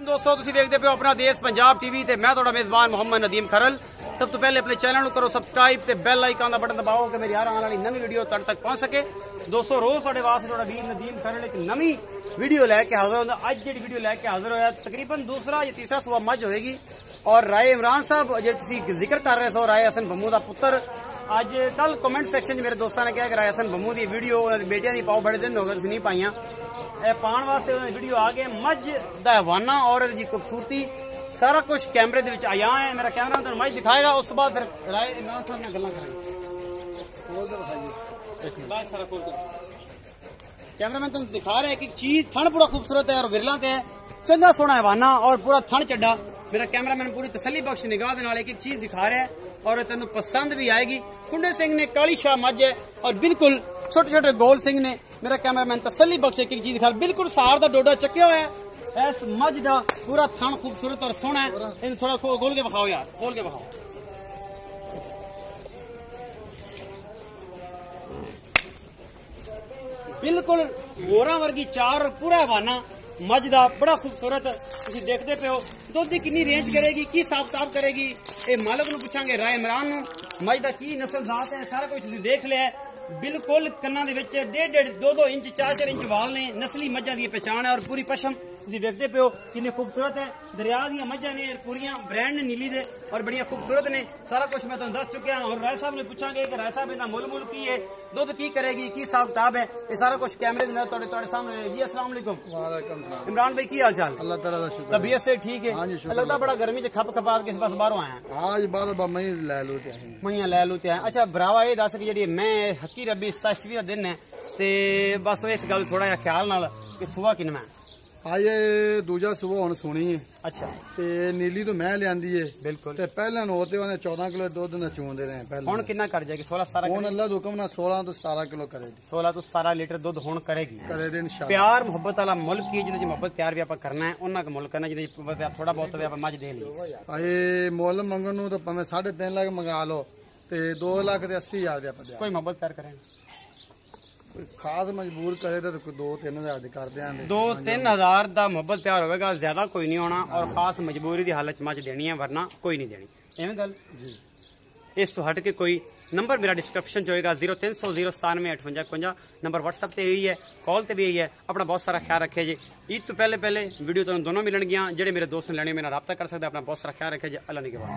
दोस्तों तुसीं देखदे पे हो अपना देश पंजाब टीवी ते मैं तुहाडा मेज़बान मोहम्मद नदीम खरल। सब तो पहले अपने चैनल को करो सब्सक्राइब ते बेल आइकन का बटन दबाओ कि मेरी हर आने वाली नवी वीडियो तुहाडे तक पहुंच सके। दोस्तों रोज तुहाडे वास्ते तुहाडा वीर नदीम खरल एक नवी वीडियो लैके हाजिर होंदा। अज जिहड़ी वीडियो लैके हाजिर होया तकरीबन दूसरा या तीसरा सुबह मज होएगी और राय इमरान साहब जे तुसीं जिक्र कर रहे हो राय हसन बम्मू का पुत्र अज कल कमेंट सैक्शन मेरे दोस्तों ने कहा कि राय हसन बम्मू की वीडियो बेटियां की पाओ, बड़े दिन हो गए तुसीं नहीं पाइयां। पाने वास्ते वीडियो आ गए मज दा हवाना और इसकी खूबसूरती सारा कुछ कैमरे दे विच आया है। मेरा कैमरा तुहानूं मज दिखाएगा, उस बाद फिर राय इमरान साहब नाल गल्लां करांगे। कैमरामैन तुहानूं दिखा रहे हैं कि चीज थण पूरा खूबसूरत है और विरला ते है, चंगा सोहना हवाना और पूरा थण चड्डा। मेरा कैमरामैन पूरी तसल्ली बख्श निगाह दे नाल एक चीज दिखा रहा है और तेनों पसंद भी आएगी। कुंडे सिंह ने काली शाह मज है और बिल्कुल छोटे छोटे गोल सिंह ने। मेरा कैमरामैन तसल्ली बख्श एक चीज दिखा, बिल्कुल सार का डोडा चक्या हुआ है। इस मज का पूरा थण खूबसूरत और सोहना है। इन थोड़ा खोल के बखाओ यार, खोल के बखाओ। बिल्कुल मोरा वर्गी चार और पूरा हवाना मज का बड़ा खूबसूरत तुसीं देखते पे हो। दुध की कितनी रेंज करेगी, की साफ साफ करेगी, ये मालक नूं पुछांगे राय इमरान नूं। मज का की नस्ल जात है सारा कुछ तुसीं देख लिया। बिल्कुल कन्ना दे विच 1.5 2 इंच 4 इंच वाल ने। नस्ली मज्जां दी पहचान है और पूरी पशम तुसीं देखते पे हो कितनी खूबसूरत है। दरिया दी मज्जां ने पूरियां ब्रांड ने नीली दे और बड़िया खूबसूरत ने। सारा कुछ मैं तुहानूं दस चुकिया और राय साहब ने पूछांगे कि राय साहब इहदा मुल की है, दुध की करेगी, की हिसाब किताब है, ये सारा कुछ कैमरे दे नाल तुहाडे सामने है। जी अस्सलाम वालेकुम। वालेकुम इमरान भाई की हाल चाल? अल्लाह ताला दा शुक्र। तबीयत से ठीक है? हाँ जी, शुक्र। लगता बड़ा गर्मी च खप खपा के इस पास बाहरों आया आज बार मई ले लो ते हैं मईया लै लू ते आए। अच्छा भरावा ये दस कि जी मैं हकी रबी 27वीं का दिन है ते बस इस गल थोड़ा जिहा ख्याल नाल कि सुबह किन्ना है आज दूजा सुबह हुण सोनी है। अच्छा ते नीली तो मैं लियांदी है बिल्कुल। ते पहले नो ते ओने 14 किलो दुध न चूंदे रहे पहले। हुण किन्ना कर जाएगी? 16 17 हुण अल्लाह दा हुक्म ना 16 तो 17 किलो करे दी 16 तो 17 लीटर दुध हुण करेगी। करे दे इंशाअल्लाह। प्यार मोहब्बत वाला मुल्क की जिन्हें मोहब्बत प्यार भी आप करना है उन्ना का मुल्क करना जिन्हें थोड़ा बहुत भी आप मज दे ली। आए मोल मंगन नु तो भाਵੇਂ 3.5 लाख मंगा लो ते 2,80,000 दे आप दे। कोई मोहब्बत प्यार करें कोई खास मजबूर करे तो कोई 2-3 हज़ार दे कर देंगे। 2-3 हज़ार का मोहब्बत प्यार होगा, ज्यादा कोई नहीं होना और खास मजबूरी की हालत मच देनी है, वरना कोई नहीं देनी। एवं गल जी। इस तो हट के कोई नंबर मेरा डिस्क्रिप्शन जो होगा 0300 097 58 नंबर व्हाट्सएप पे यही है, कॉल पे भी यही है। अपना बहुत सारा ख्याल रखे जी। ईद तो पहले वीडियो तो दोनों मिलन गया, जेडे मेरे दोस्त ने लेने मेरा रब्ता कर सकते। अपना बहुत सारा ख्याल रखे जी। अल्लाह ने के बाद।